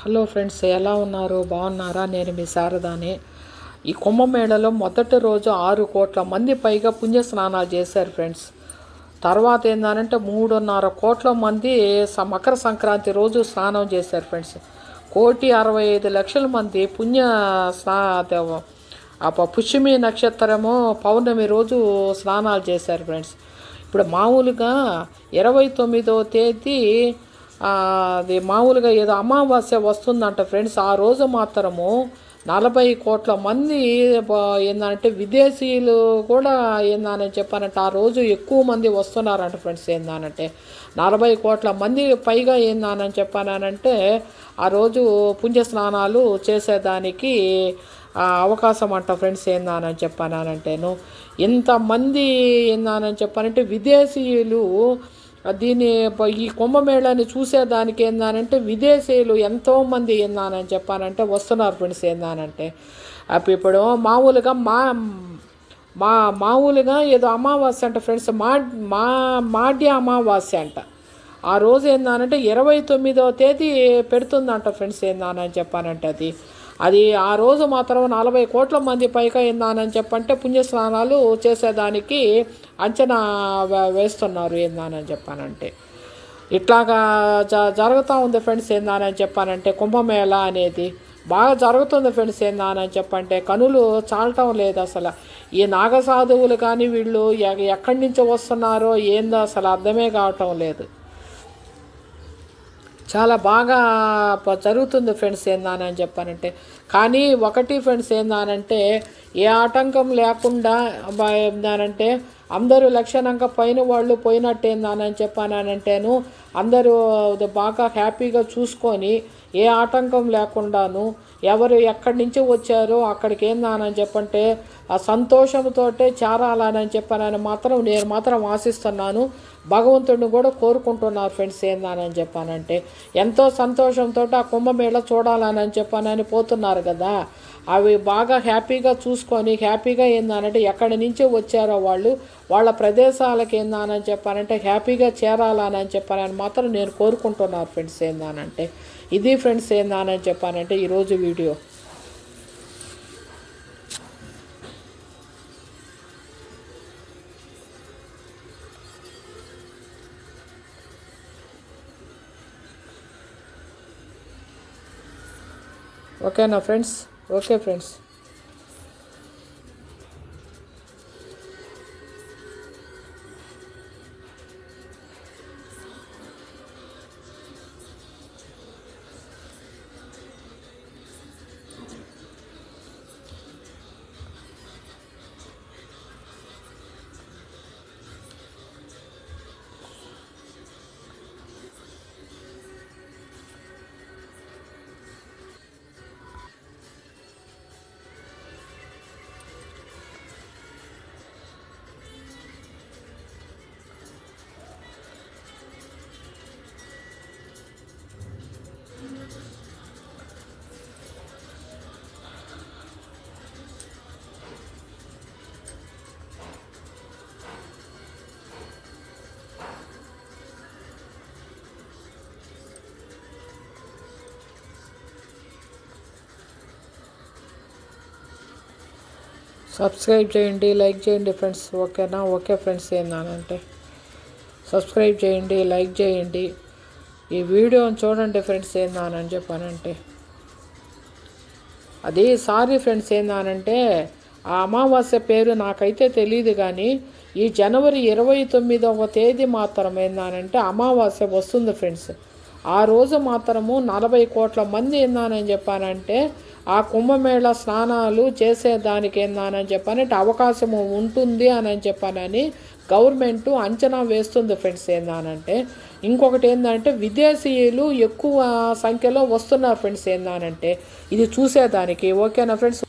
Hello friends, ఎలా ఉన్నారు? బాగున్నారా? నేను మీ శారదాని. ఈ కుంభమేళలో మొదటి రోజు 6 కోట్ల మంది పైగా పుణ్యస్నానాలు చేశారు ఫ్రెండ్స్. తర్వాత ఏంటంటే 3.5 కోట్ల మంది మకర సంక్రాంతి రోజు స్నానం చేశారు ఫ్రెండ్స్. 1,65,00,000 మంది పుష్యమి నక్షత్రము పౌర్ణమి రోజు స్నానాలు చేశారు ఫ్రెండ్స్. ఇప్పుడు మామూలుగా 29వ తేదీ అది మామూలుగా ఏదో అమావాస్య వస్తుందంట ఫ్రెండ్స్. ఆ రోజు మాత్రము 40 కోట్ల మంది ఏంటంటే విదేశీయులు కూడా ఏందని చెప్పానంటే ఆ రోజు ఎక్కువ మంది వస్తున్నారంట ఫ్రెండ్స్. ఏందనంటే 40 కోట్ల మంది పైగా ఏందని చెప్పానంటే ఆ రోజు పుణ్యస్నానాలు చేసేదానికి అవకాశం అంట ఫ్రెండ్స్. ఏందని చెప్పానంటేను ఇంతమంది ఏందని చెప్పానంటే విదేశీయులు ఈ కుంభమేళాన్ని చూసేదానికి ఏందానంటే విదేశీయులు ఎంతోమంది ఏందానని చెప్పానంటే వస్తున్నారు ఫ్రెండ్స్. ఏందానంటే ఇప్పుడు మామూలుగా మామూలుగా ఏదో అమావాస్య అంట ఫ్రెండ్స్. మాడ్య అమావాస్య అంట. ఆ రోజు ఏందానంటే 29వ తేదీ పెడుతుందంట ఫ్రెండ్స్. ఏందానని చెప్పానంటే అది ఆ రోజు మాత్రం 40 కోట్ల మంది పైగా ఏందానని చెప్పంటే పుణ్యస్నానాలు చేసేదానికి అంచనా వేస్తున్నారు. ఏందానని చెప్పానంటే ఇట్లాగా జరుగుతూ ఉంది ఫ్రెండ్స్. ఏందానని చెప్పానంటే కుంభమేళ అనేది బాగా జరుగుతుంది ఫ్రెండ్స్. ఏందానని చెప్పంటే కనులు చాలటం లేదు అసలు. ఈ నాగసాధువులు కానీ వీళ్ళు ఎక్కడి నుంచి వస్తున్నారో ఏందో అసలు అర్థమే కావటం లేదు. చాలా బాగా జరుగుతుంది ఫ్రెండ్స్. ఏందానని చెప్పానంటే కానీ ఒకటి ఫ్రెండ్స్ ఏందానంటే ఏ ఆటంకం లేకుండా ఏందానంటే అందరూ లక్షణంగా పైన వాళ్ళు పోయినట్టు ఏందానని చెప్పానంటేను అందరూ బాగా హ్యాపీగా చూసుకొని ఏ ఆటంకం లేకుండాను ఎవరు ఎక్కడి నుంచి వచ్చారో అక్కడికి ఏందానని చెప్పంటే ఆ సంతోషంతో చేరాలని చెప్పానని మాత్రం నేను మాత్రం ఆశిస్తున్నాను. భగవంతుడిని కూడా కోరుకుంటున్నారు ఫ్రెండ్స్. ఏందానని చెప్పానంటే ఎంతో సంతోషంతో ఆ కుంభమేళ చూడాలని చెప్పానని పోతున్నారు కదా. అవి బాగా హ్యాపీగా చూసుకొని హ్యాపీగా ఏందానంటే ఎక్కడి నుంచి వచ్చారో వాళ్ళ ప్రదేశాలకు ఏందానని చెప్పానంటే హ్యాపీగా చేరాలని చెప్పానని మాత్రం నేను కోరుకుంటున్నారు ఫ్రెండ్స్. ఏందానంటే ఇది ఫ్రెండ్స్. ఏందానని చెప్పానంటే ఈరోజు వీడియో. ఓకేనా ఫ్రెండ్స్? Okay friends. సబ్స్క్రైబ్ చేయండి, లైక్ చేయండి ఫ్రెండ్స్. ఓకేనా? Okay friends. ఏందానంటే సబ్స్క్రైబ్ చేయండి, లైక్ చేయండి, ఈ వీడియోని చూడండి ఫ్రెండ్స్. ఏందానని చెప్పానంటే అది సారీ ఫ్రెండ్స్. ఏందానంటే ఆ అమావాస్య పేరు నాకైతే తెలియదు కానీ ఈ జనవరి 29వ తేదీ మాత్రం ఏందానంటే అమావాస్య వస్తుంది ఫ్రెండ్స్. ఆ రోజు మాత్రము 40 కోట్ల మంది ఏందానని చెప్పానంటే ఆ కుంభమేళ స్నానాలు చేసేదానికి ఏందానని చెప్పానంటే అవకాశము ఉంటుంది అని చెప్పానని గవర్నమెంట్ అంచనా వేస్తుంది ఫ్రెండ్స్. ఏందానంటే ఇంకొకటి ఏంటంటే విదేశీయులు ఎక్కువ సంఖ్యలో వస్తున్నారు ఫ్రెండ్స్. ఏందానంటే ఇది చూసేదానికి. ఓకేనా ఫ్రెండ్స్?